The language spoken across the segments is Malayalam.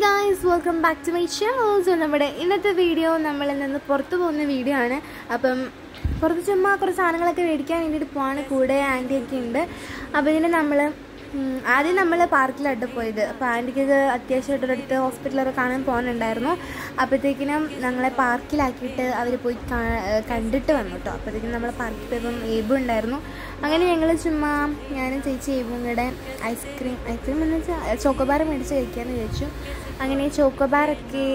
guys, welcome back to my channel. So നമ്മുടെ ഇന്നത്തെ വീഡിയോ നമ്മളിൽ നിന്ന് പുറത്തു പോകുന്ന വീഡിയോ ആണ്. അപ്പം പുറത്ത് ചുമ്മാ കുറച്ച് സാധനങ്ങളൊക്കെ മേടിക്കാൻ വേണ്ടിയിട്ട് പോവാണ്. കൂടെ ആൻറ്റിയൊക്കെ ഉണ്ട്. അപ്പോൾ ഇതിന് ആദ്യം നമ്മൾ പാർക്കിലായിട്ട് പോയത്. അപ്പോൾ ആൻറ്റിക്ക് അത്യാവശ്യമായിട്ടൊരിടത്ത് ഹോസ്പിറ്റലൊക്കെ കാണാൻ പോകാനുണ്ടായിരുന്നു. അപ്പോഴത്തേക്കിനും ഞങ്ങളെ പാർക്കിലാക്കിയിട്ട് അവർ പോയി കണ്ടിട്ട് വന്നു കേട്ടോ. അപ്പോഴത്തേക്കും നമ്മൾ പാർക്കിൽ പോയപ്പം ഏബു ഉണ്ടായിരുന്നു. അങ്ങനെ ഞങ്ങൾ ചുമ്മാ ഞാനും ചേച്ചി ഏബും കൂടെ ഐസ്ക്രീം എന്ന് വെച്ചാൽ ചോക്കോബാർ മേടിച്ച് കഴിക്കാമെന്ന് വിചാരിച്ചു. അങ്ങനെ ചോക്കോബാറൊക്കെ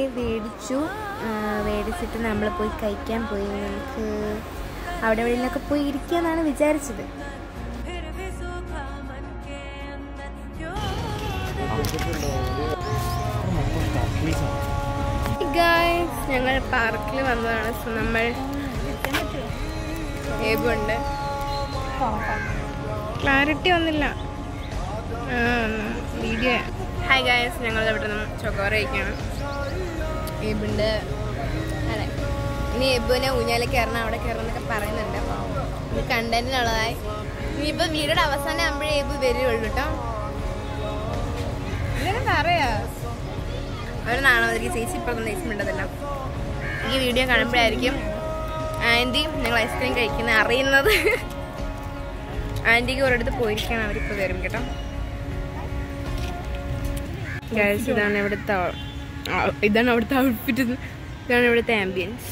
മേടിച്ചിട്ട് നമ്മൾ പോയി കഴിക്കാൻ പോയി. നമുക്ക് അവിടെ എവിടെയെങ്കിലൊക്കെ പോയി ഇരിക്കാമെന്നാണ് വിചാരിച്ചത്. ഗൈസ്, ഞങ്ങൾ പാർക്കിൽ വന്നതാണ്. സോ നമ്മൾ ഏബുണ്ട്. ക്ലാരിറ്റി ഒന്നില്ല വീഡിയോ. ഹായ് ഗൈസ്, ഞങ്ങൾ ഇവിടെ നിന്ന് ചോക്കോബാർ കഴിക്കുകയാണ്. ഏബുണ്ട്. അതെ, ഇനി ഏബുവിനെ ഊഞ്ഞാലിൽ കയറണം, അവിടെ കയറണം എന്നൊക്കെ പറയുന്നുണ്ട്. അപ്പോൾ ഇത് കണ്ടന്റിനുള്ളതായി. ഇനിയിപ്പോൾ വീഡിയോയുടെ അവസാനം ആകുമ്പോഴേ ഏബു വരുള്ളൂ കേട്ടോ. ഇങ്ങനെ പറയാ അവർ നാണവർക്ക് ചേച്ചി ഇപ്പോഴൊന്നും ദേഷ്യമുണ്ടതല്ല. ഈ വീഡിയോ കാണുമ്പോഴായിരിക്കും ആൻറ്റി ഞങ്ങൾ ഐസ്ക്രീം കഴിക്കുന്നത് അറിയുന്നത്. ആൻറ്റിക്ക് ഒരിടത്ത് പോയിരിക്കണം, അവരിപ്പോൾ വരും കേട്ടോ. ഗൈസ്, ഇതാണ് അവിടുത്തെ ഔട്ട്ഫിറ്റ്, ഇതാണ് ഇവിടുത്തെ ആംബിയൻസ്.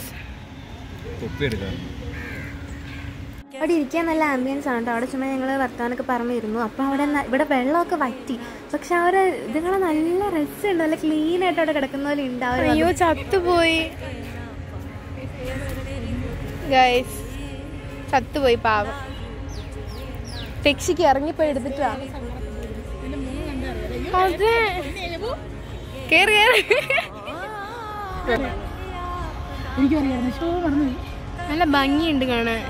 അവിടെ ഇരിക്കാൻ നല്ല ആംബിയൻസ് ആണ് കേട്ടോ. അവിടെ ചുമ്മാ ഞങ്ങൾ വർത്താനൊക്കെ പറഞ്ഞിരുന്നു. അപ്പോൾ ഇവിടെ വെള്ളമൊക്കെ വറ്റി, പക്ഷെ അവരെ ഇതുങ്ങളെ നല്ല രസമുണ്ട്, നല്ല ക്ലീൻ ആയിട്ട് അവിടെ കിടക്കുന്ന പോലെ ഉണ്ട്. അയ്യോ, ചത്തുപോയി ഗൈസ്, ചത്തുപോയി പാവം. ടെക്സിക്ക് ഇറങ്ങിപ്പോയി എടുത്തിട്ടാ. അതെ, കേറി നല്ല ഭംഗിയുണ്ട് കാണാൻ.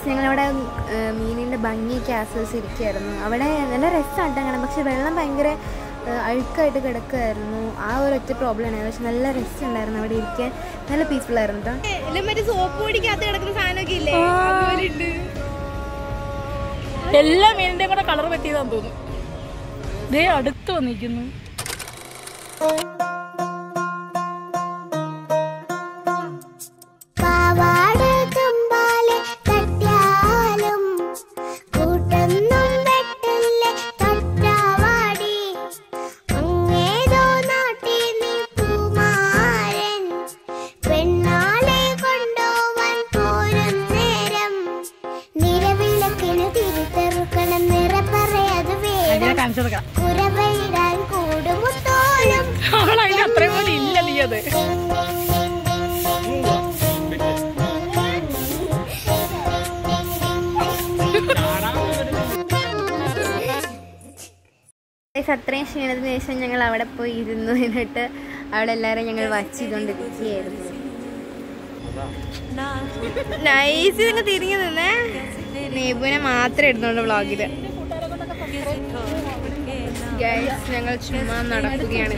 ഞങ്ങളവിടെ മീനിന്റെ ഭംഗിയൊക്കെ ആസ്വദിച്ചിരിക്കുകയായിരുന്നു. അവിടെ നല്ല രസമായിട്ട് കാണാം, പക്ഷെ വെള്ളം ഭയങ്കര അഴുക്കായിട്ട് കിടക്കുമായിരുന്നു. ആ ഒരു ഒറ്റ പ്രോബ്ലം ആണ്. പക്ഷെ നല്ല രസമുണ്ടായിരുന്നു അവിടെ ഇരിക്കാൻ, നല്ല പീസ്ഫുൾ ആയിരുന്നു കേട്ടോ. മറ്റേ സോപ്പ് പൊടിക്കകത്ത് കിടക്കുന്ന സാധനമൊക്കെ ഇല്ലേ, എല്ലാ മീനിന്റെയും കൂടെ കളർ പറ്റിയതാന്ന് തോന്നുന്നു. ദേ അടുത്ത് വന്നിരിക്കുന്നു. അത്രയും പോലെ ഇല്ല നീ അത്. അത്രയും ക്ഷീണത്തിന് ശേഷം ഞങ്ങൾ അവിടെ പോയി ഇരുന്നു. എന്നിട്ട് അവിടെ എല്ലാവരും ഞങ്ങൾ വാച്ച് ചെയ്തുകൊണ്ടിരിക്കുകയായിരുന്നു. നൈസ്. ഇതൊക്കെ തിരിഞ്ഞു നിന്നേ. നേബുവിനെ മാത്രമേ ഇടുന്നുള്ളൂ വ്ളോഗില്. ഗൈസ്, ഞങ്ങൾ ചുമ്മാ നടക്കുകയാണ്.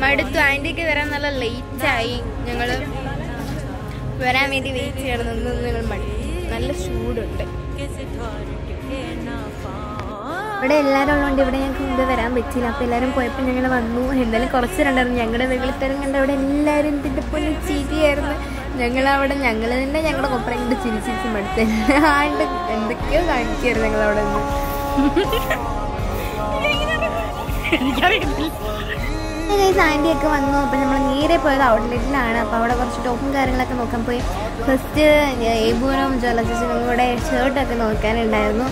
മടുത്തു. ആൻറ്റിക്ക് വരാൻ നല്ല ലേറ്റായി. ഞങ്ങൾ വരാൻ വേണ്ടി വെയിറ്റ് ചെയ്യണം. ഞങ്ങൾ മടുത്തു. നല്ല ചൂടുണ്ട്. ഇവിടെ എല്ലാവരും ഉള്ളതുകൊണ്ട് ഇവിടെ ഞങ്ങൾക്ക് മുമ്പ് വരാൻ പറ്റില്ല. അപ്പോൾ എല്ലാവരും പോയപ്പോൾ ഞങ്ങൾ വന്നു. എന്തായാലും കുറച്ച് രണ്ടായിരുന്നു. ഞങ്ങളുടെ വെളിത്തരം കണ്ട് അവിടെ എല്ലാവരും ഇതിൻ്റെ പോലെ ചിരിയായിരുന്നു. ഞങ്ങൾ തന്നെ ഞങ്ങളുടെ കൊപ്പറ കണ്ട് ചിരിച്ചിരിച്ച് മടുത്ത് ആണ്ട് എന്തൊക്കെയോ കാണിക്കായിരുന്നു ഞങ്ങളവിടെ നിന്ന്. ആൻറ്റിയൊക്കെ വന്നു. അപ്പം നമ്മൾ നേരെ പോയത് ഔട്ട്ലെറ്റിലാണ്. അപ്പോൾ അവിടെ കുറച്ച് ടോപ്പും കാര്യങ്ങളൊക്കെ നോക്കാൻ പോയി. ഫസ്റ്റ് ഏബുവിനും ജലചേച്ചിനും കൂടെ ഷർട്ടൊക്കെ നോക്കാനുണ്ടായിരുന്നു.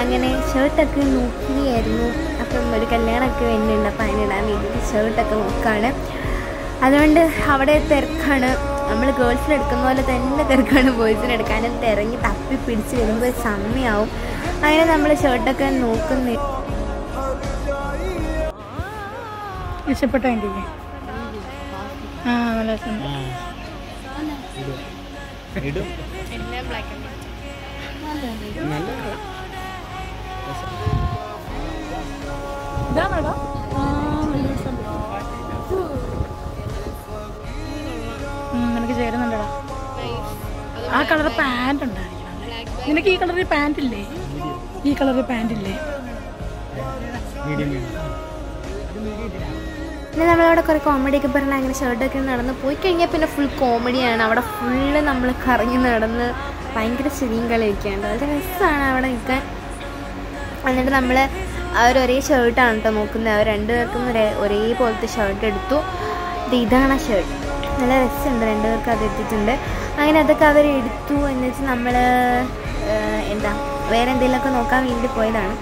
അങ്ങനെ ഷർട്ടൊക്കെ നോക്കിയായിരുന്നു. അപ്പം ഒരു കല്യാണമൊക്കെ വരുന്നുണ്ട്. അപ്പോൾ അതിനിടാൻ വേണ്ടിയിട്ട് ഷർട്ടൊക്കെ നോക്കുകയാണ്. അതുകൊണ്ട് അവിടെ തിരക്കാണ്. നമ്മൾ ഗേൾസിന് എടുക്കുന്ന പോലെ തന്നെ തിരക്കാണ് ബോയ്സിന് എടുക്കാനും. തിരങ്ങി തപ്പി പിടിച്ച് വരുമ്പോൾ സമയമാവും. അങ്ങനെ നമ്മൾ ഷർട്ടൊക്കെ നോക്കുന്നു. ഇഷ്ടപ്പെട്ട നല്ല ഇതാണോടാ. നിനക്ക് ചേരുന്നുണ്ടടാ. ആ കളർ പാൻറ് ഉണ്ടായിരിക്കണം. നിനക്ക് ഈ കളറിൽ പാൻറ് ഇല്ലേ? ഈ കളറിൽ പാൻറ് ഇല്ലേ? പിന്നെ നമ്മളവിടെ കുറേ കോമഡിയൊക്കെ പറഞ്ഞാൽ അങ്ങനെ ഷർട്ടൊക്കെ നടന്ന് പോയി കഴിഞ്ഞാൽ പിന്നെ ഫുൾ കോമഡിയാണ്. അവിടെ ഫുള്ള് നമ്മൾ കറങ്ങി നടന്ന് ഭയങ്കര ചിരിയും കളിയൊക്കെയുണ്ട്. വളരെ രസമാണ് അവിടെ നിൽക്കാൻ. എന്നിട്ട് നമ്മൾ അവരൊരേ ഷർട്ടാണ് കേട്ടോ നോക്കുന്നത്. അവർ രണ്ടുപേർക്കും ഒരേപോലത്തെ ഷർട്ട് എടുത്തു. ഇതാണ് ആ ഷർട്ട്. നല്ല രസമുണ്ട്, രണ്ടുപേർക്കും അത് എടുത്തിട്ടുണ്ട്. അങ്ങനെ അതൊക്കെ അവരെടുത്തു. എന്നുവെച്ച് നമ്മൾ എന്താ വേറെ എന്തെങ്കിലുമൊക്കെ നോക്കാൻ വേണ്ടി പോയതാണ്.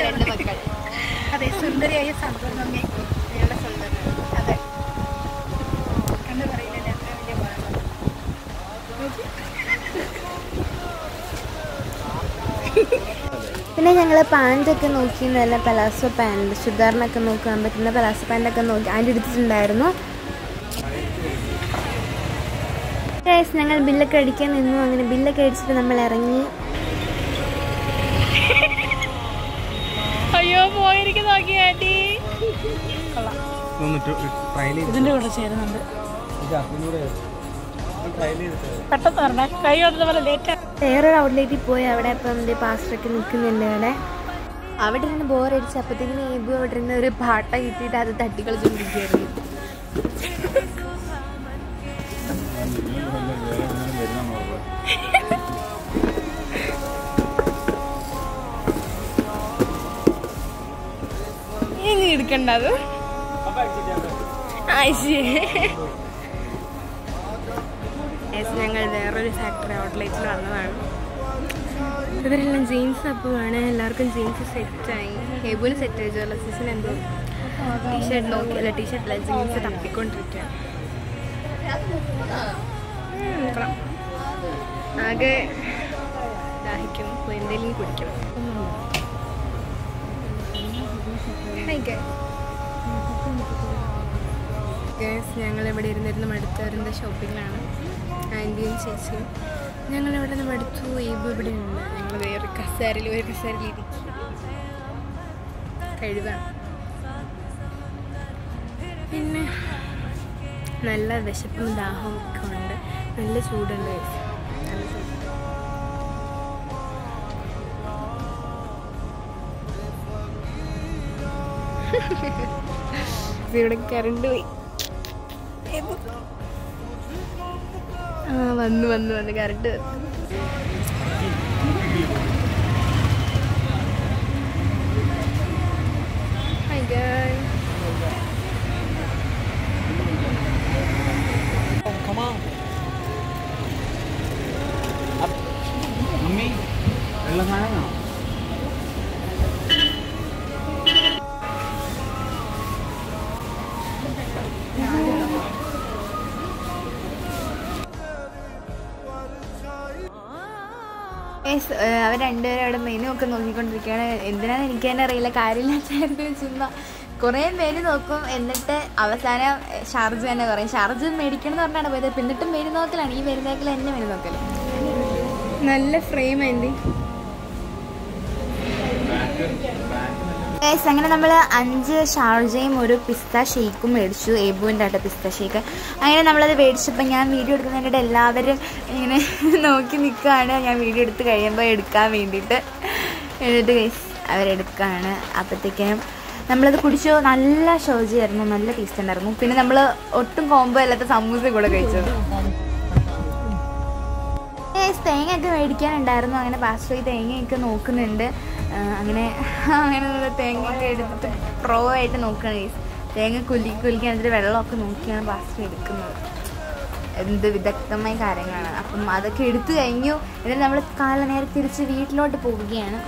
രണ്ട് മക്കൾ. അതെ, സുന്ദരിയായ സന്തോഷമേ ഞങ്ങളുടെ സുന്ദരി. അതെ, കണ്ടു പറയില്ല അത്ര വലിയ പാടാണ്. പിന്നെ ഞങ്ങൾ പാൻറ്റൊക്കെ നോക്കി, നല്ല പലാസോ പാൻറ്റ് ചുരിദാറിനൊക്കെ നോക്കാൻ പറ്റുന്ന പലാസോ പാൻറ്റൊക്കെ നോക്കി അതിൻ്റെ എടുത്തിട്ടുണ്ടായിരുന്നു. ഞങ്ങൾ ബില്ലൊക്കെ അടിക്കാൻ നിന്നു. അങ്ങനെ ബില്ലൊക്കെ അടിച്ചിട്ട് നമ്മൾ ഇറങ്ങി. അയ്യോ പോയിരിക്കും നോക്കി ആന്റി. ഇതിന്റെ കൂടെ ചേരുന്നുണ്ട്. പെട്ടെന്ന് പറഞ്ഞ കൈ വന്നത് പോലെ ലേറ്റ്. വേറൊരു ഔട്ട്ലെറ്റിൽ പോയി. അവിടെ ഇപ്പം പാസ്റ്ററൊക്കെ നിൽക്കുന്നുണ്ട്. അവിടെ ഇരുന്ന് ബോറടിച്ച് അപ്പോഴത്തേക്കിന് ഏബു അവിടെ ഇരുന്ന് ഒരു പാട്ട കിട്ടിയിട്ട് അത് തട്ടിക്കളിച്ചോണ്ടിരിക്കുകയായിരുന്നു. ഇനി എടുക്കണ്ട അത്. ഞങ്ങൾ വേറൊരു ഫാക്ടറി ഔട്ട്ലെറ്റിൽ വന്നതാണ്. ഇവരെല്ലാം ജീൻസ് അപ്പമാണ്. എല്ലാവർക്കും ജീൻസ് സെറ്റായി. ഹേബുവിന് സെറ്റായി. ജോലസീസിന് എന്തോ ടീഷർട്ട് നോക്കിയല്ല, ടീഷർട്ടല്ല ജീൻസ് തപ്പിക്കൊണ്ടിരിക്കുകയാണ്. ആകെ ദാഹിക്കും, എന്തെങ്കിലും കുടിക്കണം. ഞങ്ങളിവിടെ ഇരുന്നിരുന്ന് മടുത്തവരുടെ ഷോപ്പിങ്ങിലാണ്. ആൻറ്റിയും ചേച്ചിയും ഞങ്ങളിവിടെ നിന്ന് മടുത്തു. ഏബു ഇവിടെ ഉണ്ട്. ഞങ്ങൾ വേറെ കസേരയിൽ ഇരിക്കും കഴിവാണ്. പിന്നെ നല്ല വിശപ്പും ദാഹവും ഒക്കെ ഉണ്ട്. നല്ല ചൂടുണ്ട്. നല്ല ചൂട്. ഇവിടെ കറണ്ട് പോയി. വന്ന് കറണ്ട് അവർ രണ്ടുപേരും അവിടെ മെനു ഒക്കെ നോക്കിക്കൊണ്ടിരിക്കുകയാണ്. എന്തിനാന്ന് എനിക്ക് തന്നെ അറിയില്ല. കാര്യമില്ലാത്തായിരുന്നു. ചുമ്മാ കുറേ മെനു നോക്കും. എന്നിട്ട് അവസാനം ഷാർജ തന്നെ പറയും. ഷാർജ മേടിക്കണം എന്ന് പറഞ്ഞാണ് പോയത്. പിന്നിട്ടും മെനു നോക്കലാണ്. ഈ മെനു നോക്കൽ എന്നെ മെനു നോക്കല്. നല്ല ഫ്രെയിം ആൻറ്റി. അങ്ങനെ നമ്മൾ 5 ഷാർജയും ഒരു പിസ്ത ഷേക്കും മേടിച്ചു. ഏബുവിൻ്റെ ആയിട്ട് പിസ്ത ഷേക്ക്. അങ്ങനെ നമ്മളത് മേടിച്ചപ്പോൾ ഞാൻ വീഡിയോ എടുക്കുന്നതിനിടെ എല്ലാവരും ഇങ്ങനെ നോക്കി നിൽക്കുകയാണ്. ഞാൻ വീഡിയോ എടുത്ത് കഴിയുമ്പോൾ എടുക്കാൻ വേണ്ടിയിട്ട്. എന്നിട്ട് അവരെടുക്കുകയാണ്. അപ്പോഴത്തേക്കും നമ്മളത് കുടിച്ചു. നല്ല ഷോർജയായിരുന്നു. നല്ല ടേസ്റ്റ് ഉണ്ടായിരുന്നു. പിന്നെ നമ്മൾ ഒട്ടും കോംബോ അല്ലാത്ത സമൂസ കൂടെ കഴിച്ചു. തേങ്ങയൊക്കെ മേടിക്കാനുണ്ടായിരുന്നു. അങ്ങനെ പാസ്റ്റർ തേങ്ങയൊക്കെ നോക്കുന്നുണ്ട്. അങ്ങനെ തേങ്ങയൊക്കെ എടുത്തിട്ട് പ്രോ ആയിട്ട് നോക്കുകയാണ്. തേങ്ങ കുലിക്കാൻ എന്നിട്ട് വെള്ളമൊക്കെ നോക്കിയാണ് പാസ്റ്റർ എടുക്കുന്നത്. എന്ത് വിദഗ്ധമായ കാര്യങ്ങളാണ്. അപ്പം അതൊക്കെ എടുത്തു കഴിഞ്ഞു. എന്നിട്ട് നമ്മൾ കാലം നേരെ തിരിച്ച് വീട്ടിലോട്ട് പോവുകയാണ്.